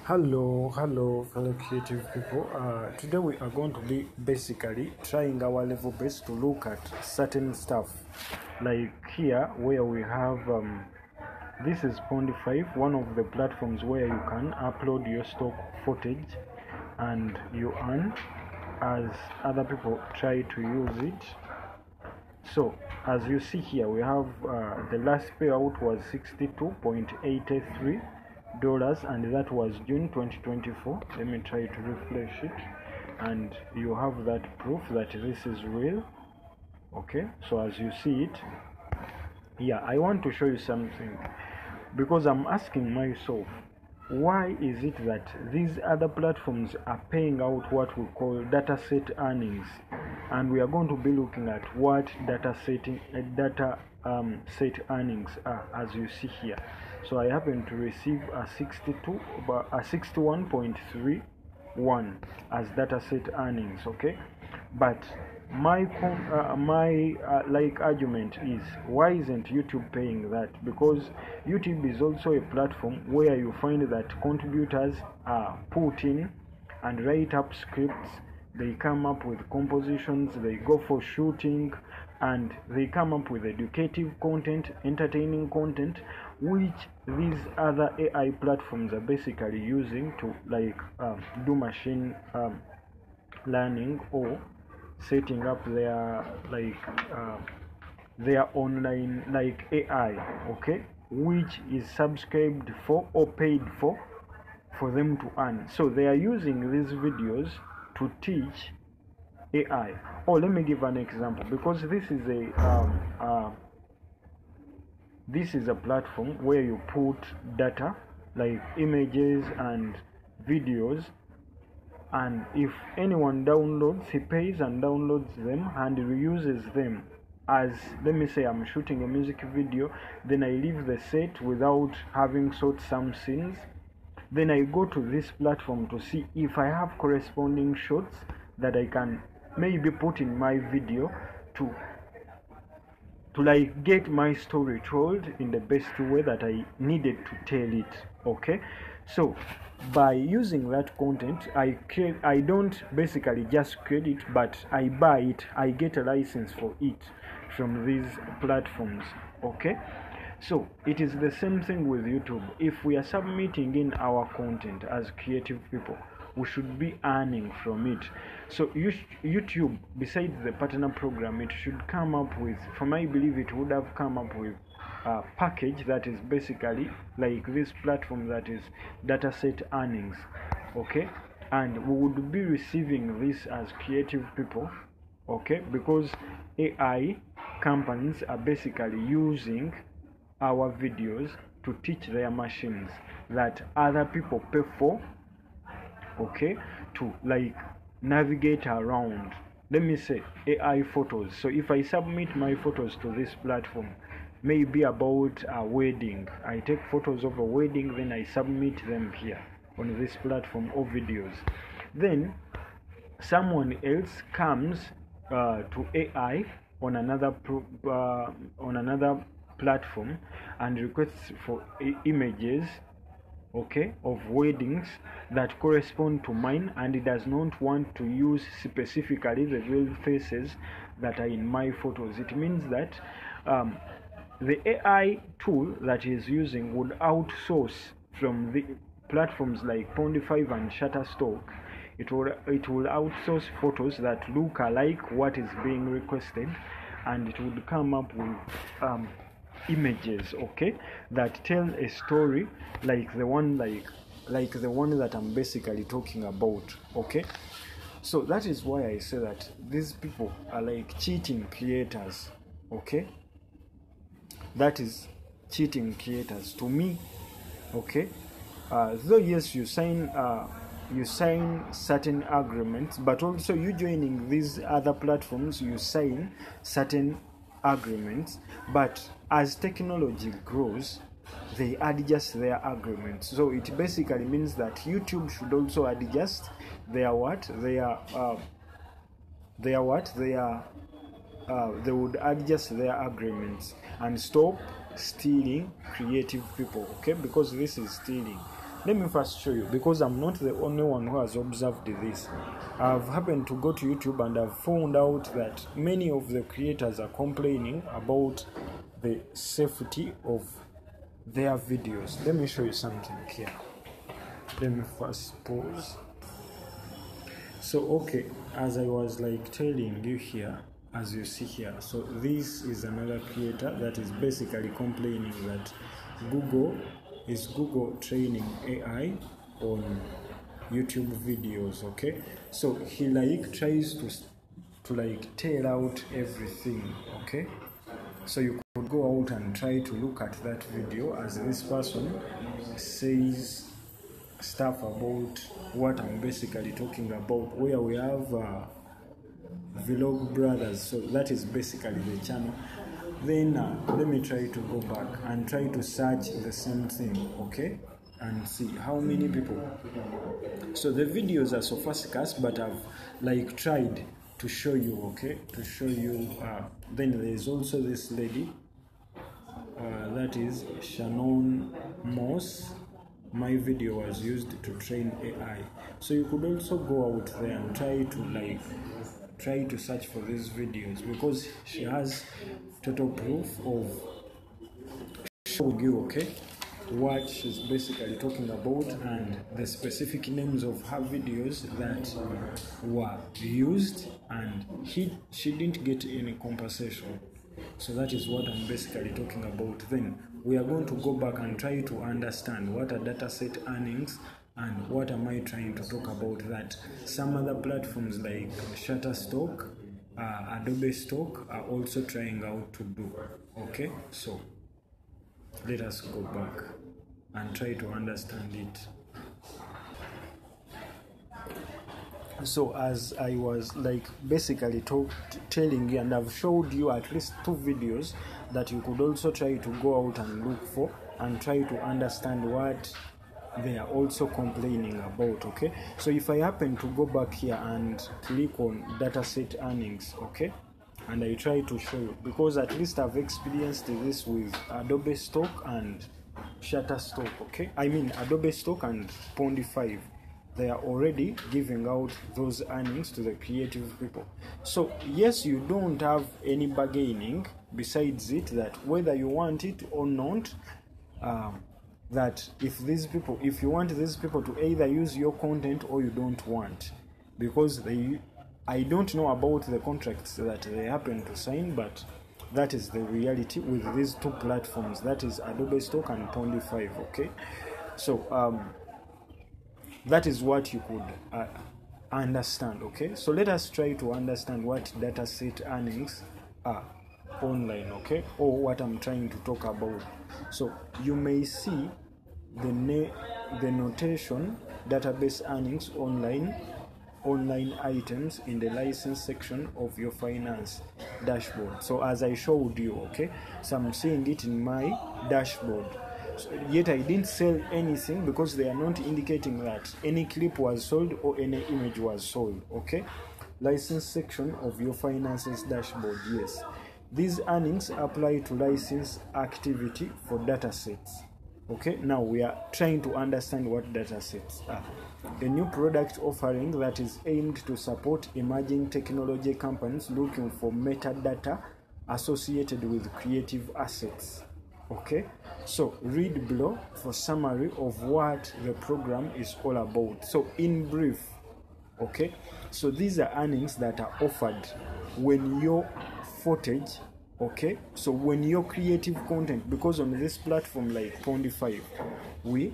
Hello fellow creative people. Today we are going to be basically trying our level best to look at certain stuff, like here where we have this is Pond5, one of the platforms where you can upload your stock footage and you earn as other people try to use it. So as you see here, we have the last payout was $62.83, and that was June 2024. Let me try to refresh it, and you have that proof that this is real. Okay, so as you see it, yeah, I want to show you something, because I'm asking myself, why is it that these other platforms are paying out what we call dataset earnings? And we are going to be looking at what set earnings are, as you see here. So I happen to receive a 61.31 as dataset earnings. Okay, but my argument is, why isn't YouTube paying that? Because YouTube is also a platform where you find that contributors are put in and write up scripts. They come up with compositions, they go for shooting, and they come up with educative content, entertaining content, which these other AI platforms are basically using to do machine learning, or setting up their online AI, okay, which is subscribed for or paid for them to earn. So they are using these videos to teach AI. Oh, let me give an example, because this is a platform where you put data like images and videos, and if anyone downloads, he pays and downloads them and reuses them. As, let me say, I'm shooting a music video, then I leave the set without having shot some scenes. Then I go to this platform to see if I have corresponding shots that I can maybe put in my video to get my story told in the best way that I needed to tell it. Okay, so by using that content, I don't basically just create it, but I buy it. I get a license for it from these platforms. Okay, so it is the same thing with YouTube. If we are submitting in our content as creative people, we should be earning from it. So YouTube, besides the partner program, it should come up with, from I believe it would have come up with a package that is basically like this platform, that is dataset earnings. Okay, and we would be receiving this as creative people. Okay, because AI companies are basically using our videos to teach their machines that other people pay for, okay, to navigate around. Let me say AI photos. So if I submit my photos to this platform, maybe about a wedding, I take photos of a wedding, then I submit them here on this platform of videos. Then someone else comes to AI on another platform and requests for images, okay, of weddings that correspond to mine, and it does not want to use specifically the real faces that are in my photos. It means that the AI tool that is using would outsource from the platforms like Pond5 and Shutterstock. It will outsource photos that look alike what is being requested, and it would come up with images, okay, that tell a story like the one that I'm basically talking about. Okay, so that is why I say that these people are like cheating creators. Okay, that is cheating creators to me. Okay, though yes, you sign certain agreements, but also you joining these other platforms, you sign certain agreements, but as technology grows, they adjust their agreements. So it basically means that YouTube should also adjust they would adjust their agreements and stop stealing creative people. Okay, because this is stealing. let me first show you, because I'm not the only one who has observed this. I've happened to go to YouTube and I've found out that many of the creators are complaining about the safety of their videos. Let me show you something here. Let me first pause. So okay, as I was like telling you here, as you see here, so this is another creator that is basically complaining that Google training AI on YouTube videos. Okay, so he like tries to like tell out everything. Okay, so you could go out and try to look at that video as this person says stuff about what I'm basically talking about, where we have Vlog Brothers. So that is basically the channel. Then let me try to go back and try to search the same thing, okay, and see how many people. So the videos are so scarce, but I've like tried to show you, okay, to show you. Then there's also this lady, that is Shannon Moss. My video was used to train AI. So you could also go out there and try to search for these videos, because she has total proof of showing you, okay, what she's basically talking about and the specific names of her videos that were used, and she didn't get any compensation. So that is what I'm basically talking about. Then we are going to go back and try to understand what are dataset earnings and what am I trying to talk about that some other platforms like Shutterstock, Adobe Stock are also trying out to do. Okay, so let us go back and try to understand it. So as I was like basically telling you, and I've showed you at least 2 videos that you could also try to go out and look for and try to understand what they are also complaining about. Okay, so if I happen to go back here and click on dataset earnings, okay, and I try to show you, because at least I've experienced this with Adobe Stock and Shutterstock, okay, I mean Adobe Stock and Pondify. They are already giving out those earnings to the creative people. So yes, you don't have any bargaining besides it, that whether you want it or not, that if you want these people to either use your content or you don't want, because I don't know about the contracts that they happen to sign, but that is the reality with these 2 platforms, that is Adobe Stock and Pondify. Okay, so that is what you could understand. Okay, so let us try to understand what dataset earnings are online, okay, or what I'm trying to talk about. So you may see the notation database earnings online items in the license section of your finance dashboard. So as I showed you, okay, so I'm seeing it in my dashboard. So, yet I didn't sell anything, because they are not indicating that any clip was sold or any image was sold. Okay, license section of your finances dashboard. Yes, these earnings apply to license activity for datasets. Okay, now we are trying to understand what datasets are. A new product offering that is aimed to support emerging technology companies looking for metadata associated with creative assets. Okay, so read below for summary of what the program is all about. So in brief, okay, so these are earnings that are offered when your footage, okay, so when your creative content, because on this platform like Pondify, we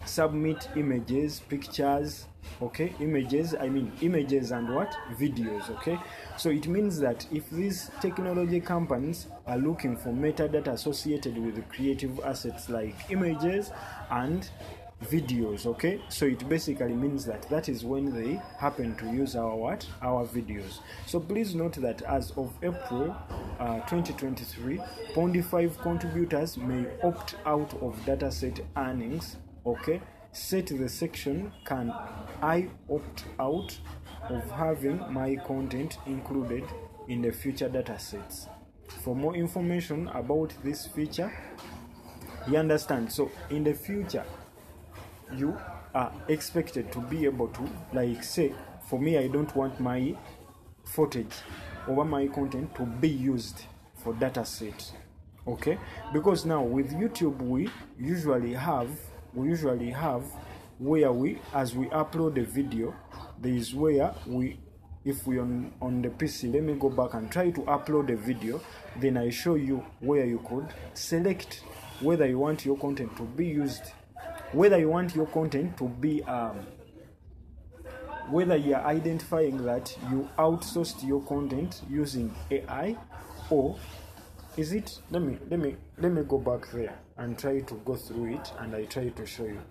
submit images, pictures, okay, images and what, videos. Okay, so it means that if these technology companies are looking for metadata associated with the creative assets like images and videos, okay, so it basically means that is when they happen to use our videos. So please note that as of April 2023, Pondify contributors may opt out of dataset earnings. Okay, set the section, can I opt out of having my content included in the future datasets? For more information about this feature, you understand, so in the future you are expected to be able to, like, say for me, I don't want my footage or my content to be used for data set, okay? Because now with YouTube we usually have where we, as we upload a video, there is where we, if we on the PC, let me go back and try to upload a video, then I show you where you could select whether you want your content to be used, whether you want your content to be whether you are identifying that you outsourced your content using AI, or is it, let me go back there and try to go through it, and I try to show you.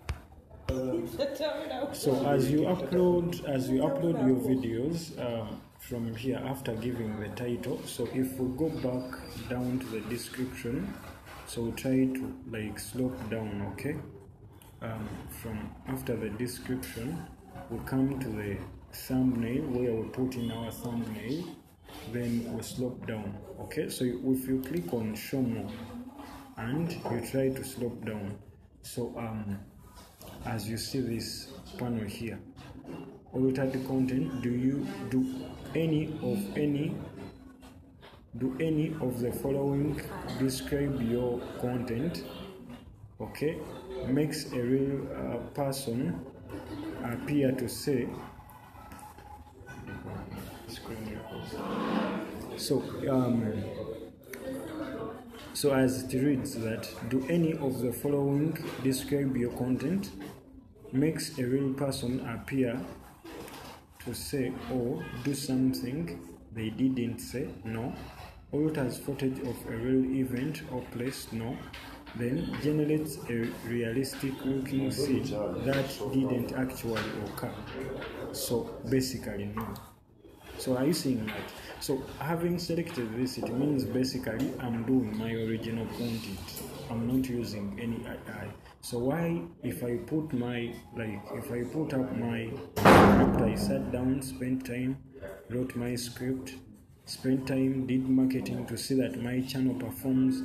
So as you upload your videos from here, after giving the title, so if we go back down to the description, so we try to like slope down, okay? From after the description, we come to the thumbnail where we put in our thumbnail, then we slope down, okay? So if you click on show more and you try to slope down, so as you see this panel here, altered content, do any of the following describe your content, okay? Makes a real person appear to say, so as it reads that, do any of the following describe your content, makes a real person appear to say or do something they didn't say, no. Alters footage of a real event or place, no. Then generates a realistic looking scene that didn't actually occur. So basically no. So are you seeing that? So having selected this, it means basically I'm doing my original content. I'm not using any AI. So why, if I put my, like, if I put up my script, I sat down, spent time, wrote my script, spent time, did marketing to see that my channel performs,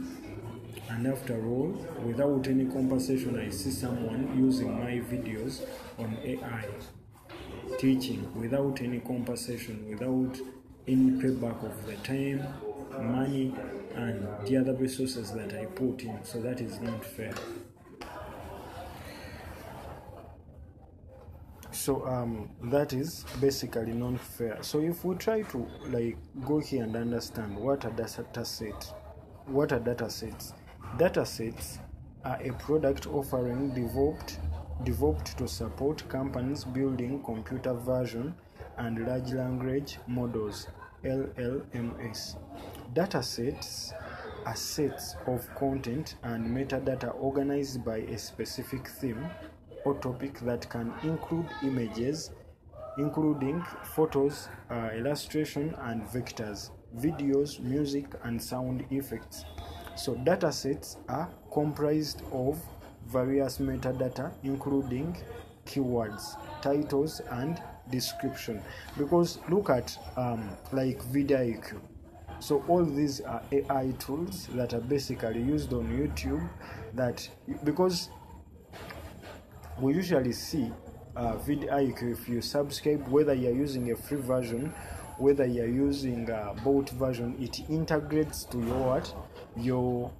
and after all, without any compensation, I see someone using my videos on AI, teaching without any compensation, without any payback of the time, money, and the other resources that I put in. So that is not fair. So that is basically not fair. So if we try to like go here and understand what are data sets, what are data sets? Data sets are a product offering developed to support companies building computer vision and large language models, LLMs. Data sets are sets of content and metadata organized by a specific theme or topic that can include images, including photos, illustration and vectors, videos, music and sound effects. So datasets are comprised of various metadata, including keywords, titles and description. Because look at like 𝐕𝐈𝐒𝐄. So all these are AI tools that are basically used on YouTube, that because we usually see 𝐕𝐈𝐒𝐄, if you subscribe, whether you're using a free version, whether you're using a bought version, it integrates to your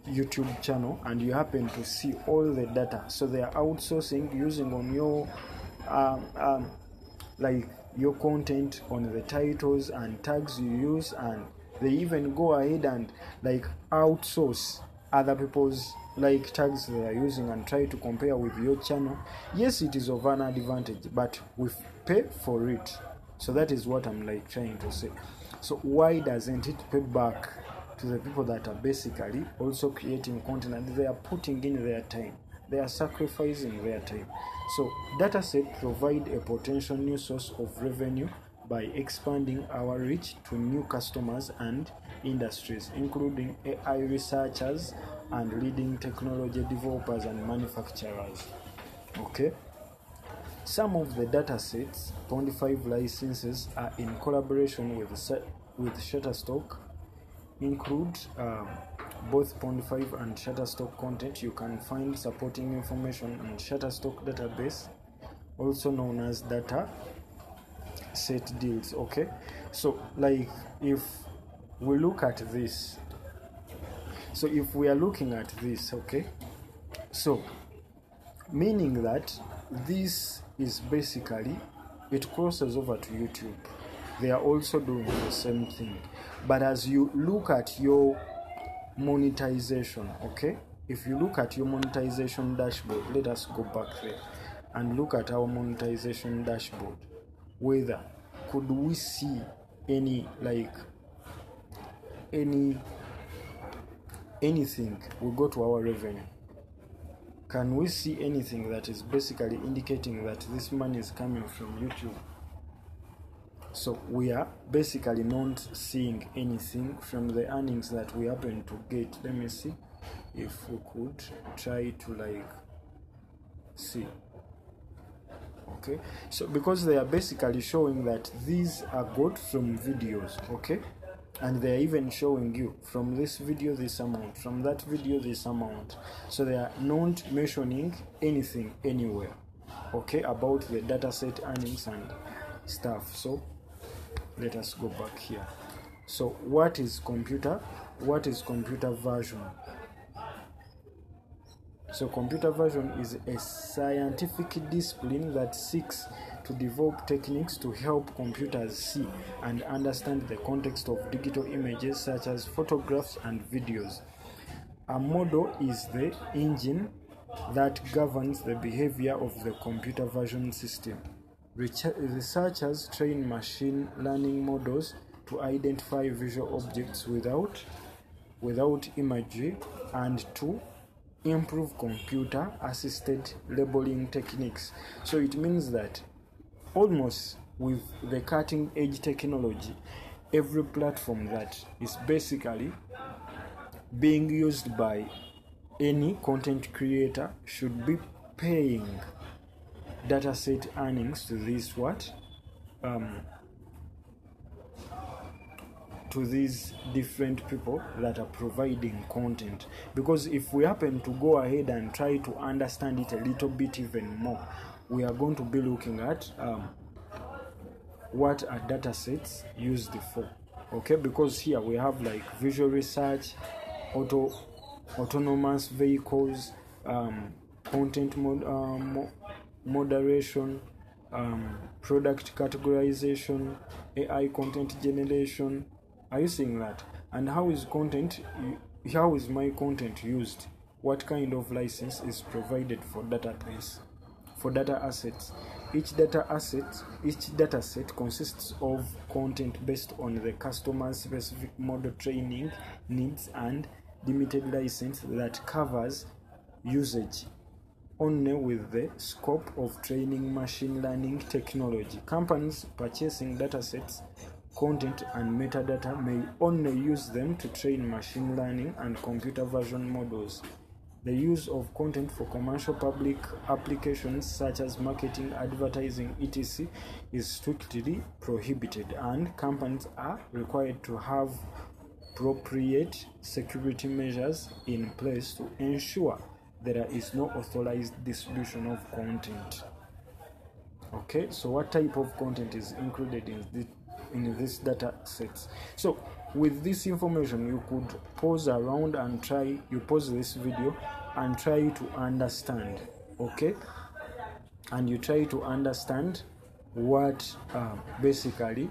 YouTube channel, and you happen to see all the data. So they are outsourcing using on your like your content, on the titles and tags you use, and they even go ahead and like outsource other people's like tags they are using and try to compare with your channel. Yes, it is of an advantage, but we pay for it. So that is what I'm like trying to say. So why doesn't it pay back to the people that are basically also creating content, and they are putting in their time, they are sacrificing their time? So datasets provide a potential new source of revenue by expanding our reach to new customers and industries, including AI researchers and leading technology developers and manufacturers. Okay. Some of the datasets, 25 licenses, are in collaboration with Shutterstock, include both Pond 5 and Shutterstock content, you can find supporting information on Shutterstock database, also known as data set deals. Okay, so like if we look at this, so if we are looking at this, okay, so meaning that this is basically, it crosses over to YouTube. They are also doing the same thing. But as you look at your monetization, okay, if you look at your monetization dashboard, let us go back there and look at our monetization dashboard, whether could we see any anything. We go to our revenue. Can we see anything that is basically indicating that this money is coming from YouTube? So we are basically not seeing anything from the earnings that we happen to get. Let me see if we could try to see. Okay, so because they are basically showing that these are got from videos, okay, and they are even showing you from this video this amount, from that video this amount. So they are not mentioning anything anywhere, okay, about the dataset earnings and stuff. So let us go back here. So what is computer version? So computer vision is a scientific discipline that seeks to develop techniques to help computers see and understand the context of digital images such as photographs and videos. A model is the engine that governs the behavior of the computer vision system. Researchers train machine learning models to identify visual objects without imagery and to improve computer-assisted labeling techniques. So it means that almost with the cutting-edge technology, every platform that is basically being used by any content creator should be paying dataset earnings to these to these different people that are providing content. Because if we happen to go ahead and try to understand it a little bit even more, we are going to be looking at what are datasets used for. Okay, because here we have visual research, autonomous vehicles, content moderation, product categorization, AI content generation. Are you seeing that? And how is my content used? What kind of license is provided for database, for data assets? Each dataset consists of content based on the customer's specific model training needs and limited license that covers usage only with the scope of training machine learning technology. Companies purchasing datasets, content and metadata may only use them to train machine learning and computer vision models. The use of content for commercial public applications such as marketing, advertising, etc. is strictly prohibited, and companies are required to have appropriate security measures in place to ensure that there is no authorized distribution of content. Okay, so what type of content is included in this data sets? So with this information, you could pause around and pause this video and try to understand, okay, and you try to understand what basically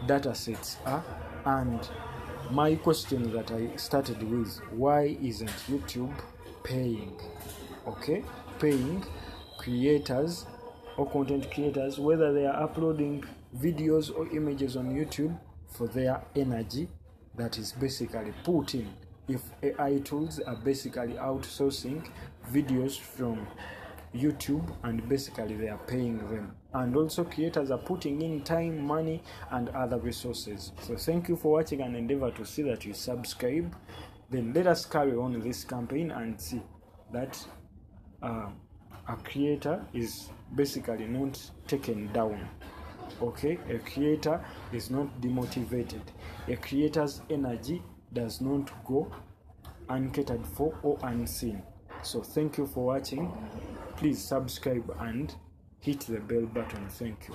data sets are. And my question that I started with, why isn't YouTube paying? Okay, paying creators or content creators, whether they are uploading videos or images on YouTube, for their energy that is basically put in. If AI tools are basically outsourcing videos from YouTube, and basically they are paying them, and also creators are putting in time, money and other resources. So thank you for watching, and endeavor to see that you subscribe. Then let us carry on this campaign and see that a creator is basically not taken down. Okay, a creator is not demotivated. A creator's energy does not go uncatered for or unseen. So thank you for watching. Please subscribe and hit the bell button. Thank you.